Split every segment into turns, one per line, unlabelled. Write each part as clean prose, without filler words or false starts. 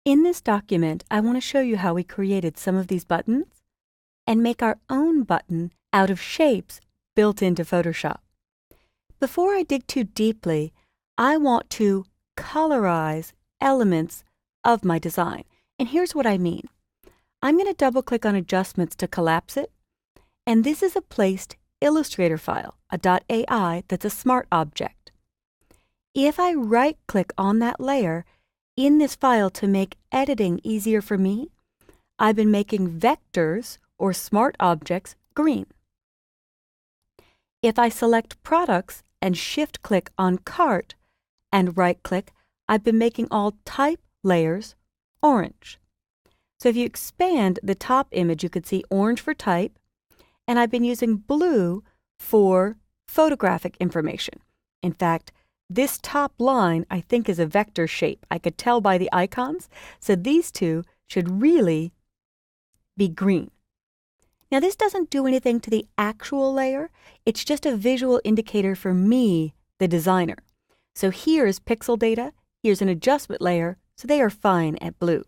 In this document, I want to show you how we created some of these buttons and make our own button out of shapes built into Photoshop. Before I dig too deeply, I want to colorize elements of my design. And here's what I mean. I'm going to double-click on Adjustments to collapse it, and this is a placed Illustrator file, a .ai that's a smart object. If I right-click on that layer in this file to make editing easier for me, I've been making vectors or smart objects green. If I select Products and Shift-click on Cart and right-click, I've been making all type layers orange. So if you expand the top image, you could see orange for type, and I've been using blue for photographic information. In fact, this top line I think is a vector shape. I could tell by the icons, so these two should really be green. Now this doesn't do anything to the actual layer, it's just a visual indicator for me, the designer. So here's pixel data, here's an adjustment layer, so they are fine at blue.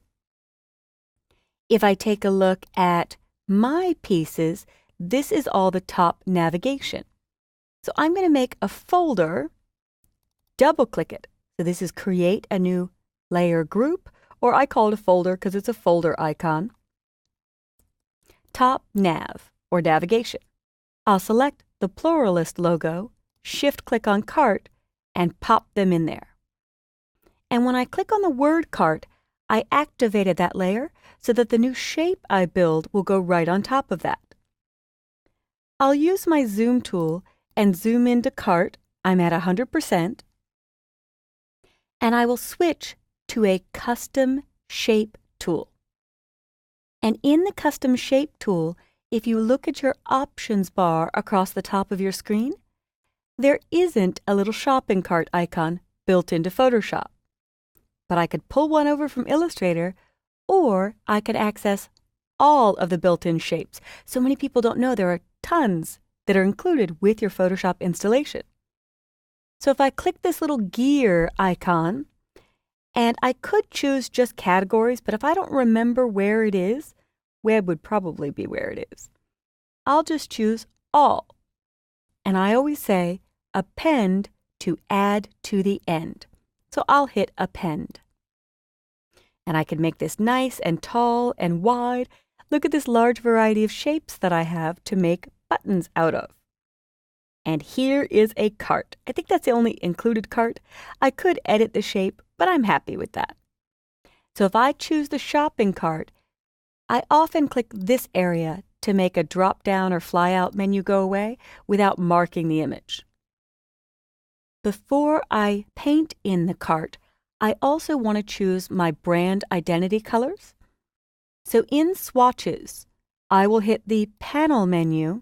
If I take a look at my pieces, this is all the top navigation. So I'm going to make a folder, double-click it. So this is Create a New Layer Group, or I call it a folder because it's a folder icon. Top Nav, or Navigation. I'll select the Pluralist logo, Shift-click on Cart, and pop them in there. And when I click on the word Cart, I activated that layer so that the new shape I build will go right on top of that. I'll use my zoom tool and zoom into Cart. I'm at 100%. And I will switch to a Custom Shape tool. And in the Custom Shape tool, if you look at your options bar across the top of your screen, there isn't a little shopping cart icon built into Photoshop. But I could pull one over from Illustrator, or I could access all of the built-in shapes. So many people don't know there are tons that are included with your Photoshop installation. So if I click this little gear icon, and I could choose just categories, but if I don't remember where it is, web would probably be where it is. I'll just choose all. And I always say append to add to the end. So I'll hit append. And I can make this nice and tall and wide. Look at this large variety of shapes that I have to make buttons out of. And here is a cart. I think that's the only included cart. I could edit the shape, but I'm happy with that. So if I choose the shopping cart, I often click this area to make a drop-down or fly-out menu go away without marking the image. Before I paint in the cart, I also want to choose my brand identity colors. So in swatches, I will hit the panel menu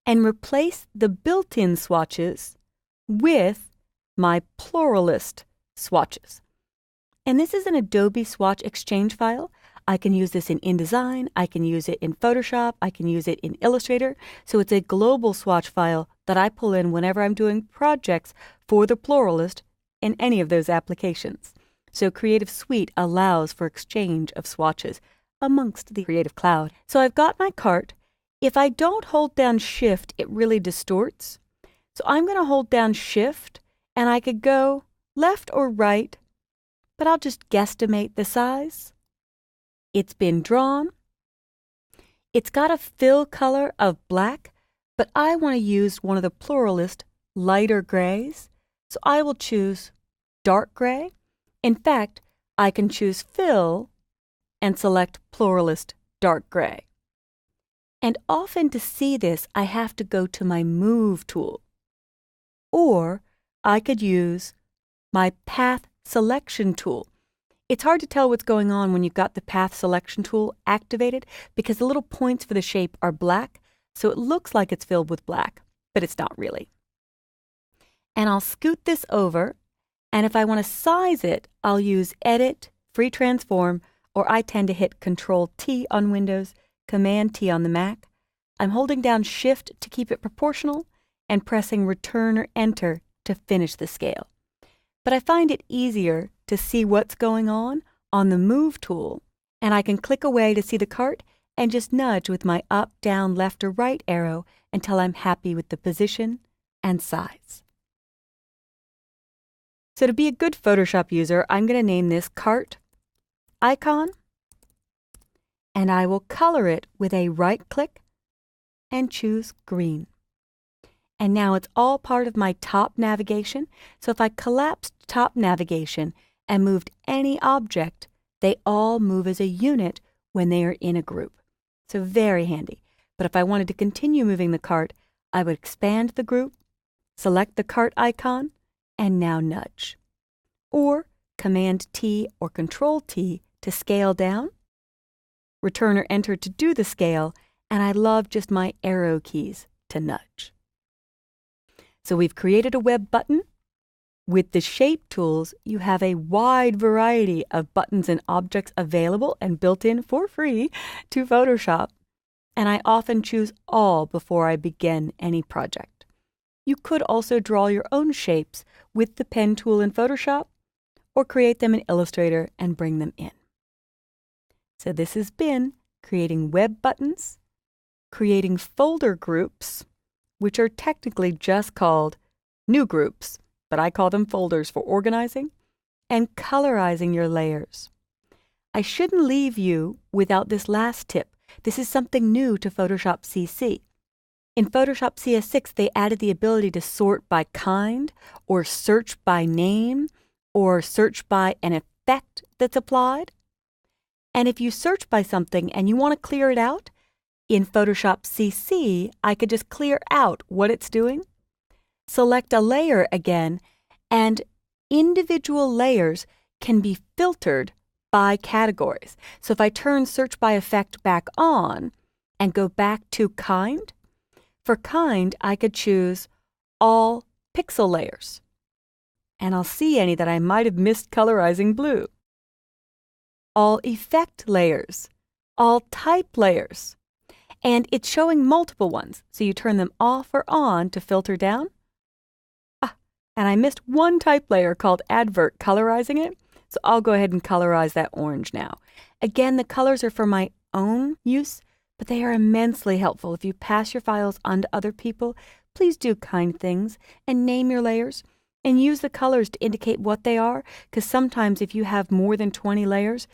and replace the built-in swatches with my pluralist swatches. And this is an Adobe Swatch Exchange file. I can use this in InDesign, I can use it in Photoshop, I can use it in Illustrator. So it's a global swatch file that I pull in whenever I'm doing projects for the pluralist in any of those applications. So Creative Suite allows for exchange of swatches amongst the Creative Cloud. So I've got my cart. If I don't hold down Shift, it really distorts. So I'm going to hold down Shift, and I could go left or right, but I'll just guesstimate the size. It's been drawn. It's got a fill color of black, but I want to use one of the pluralist lighter grays, so I will choose dark gray. In fact, I can choose fill and select pluralist dark gray. And often to see this, I have to go to my Move tool. Or I could use my Path Selection tool. It's hard to tell what's going on when you've got the Path Selection tool activated because the little points for the shape are black, so it looks like it's filled with black, but it's not really. And I'll scoot this over, and if I want to size it, I'll use Edit, Free Transform, or I tend to hit Control-T on Windows, Command-T on the Mac. I'm holding down Shift to keep it proportional and pressing Return or Enter to finish the scale. But I find it easier to see what's going on on the Move tool, and I can click away to see the cart and just nudge with my up, down, left, or right arrow until I'm happy with the position and size. So to be a good Photoshop user, I'm going to name this cart icon, and I will color it with a right click and choose green. And now it's all part of my top navigation, so if I collapsed top navigation and moved any object, they all move as a unit when they are in a group. So very handy. But if I wanted to continue moving the cart, I would expand the group, select the cart icon, and now nudge. Or Command T or Control T to scale down, Return or Enter to do the scale, and I love just my arrow keys to nudge. So we've created a web button. With the shape tools, you have a wide variety of buttons and objects available and built in for free to Photoshop, and I often choose all before I begin any project. You could also draw your own shapes with the pen tool in Photoshop, or create them in Illustrator and bring them in. So this has been creating web buttons, creating folder groups, which are technically just called new groups, but I call them folders for organizing, and colorizing your layers. I shouldn't leave you without this last tip. This is something new to Photoshop CC. In Photoshop CS6, they added the ability to sort by kind, or search by name, or search by an effect that's applied. And if you search by something and you want to clear it out, in Photoshop CC, I could just clear out what it's doing, select a layer again, and individual layers can be filtered by categories. So if I turn Search by Effect back on and go back to Kind, for Kind, I could choose All Pixel Layers. And I'll see any that I might have missed colorizing blue. All Effect Layers, All Type Layers. And it's showing multiple ones, so you turn them off or on to filter down. And I missed one type layer called Advert, colorizing it, so I'll go ahead and colorize that orange now. Again, the colors are for my own use, but they are immensely helpful. If you pass your files on to other people, please do kind things and name your layers and use the colors to indicate what they are, because sometimes if you have more than 20 layers,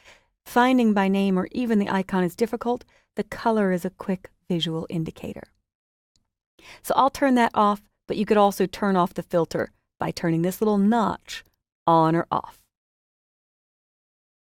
finding by name or even the icon is difficult. The color is a quick visual indicator. So I'll turn that off, but you could also turn off the filter by turning this little notch on or off.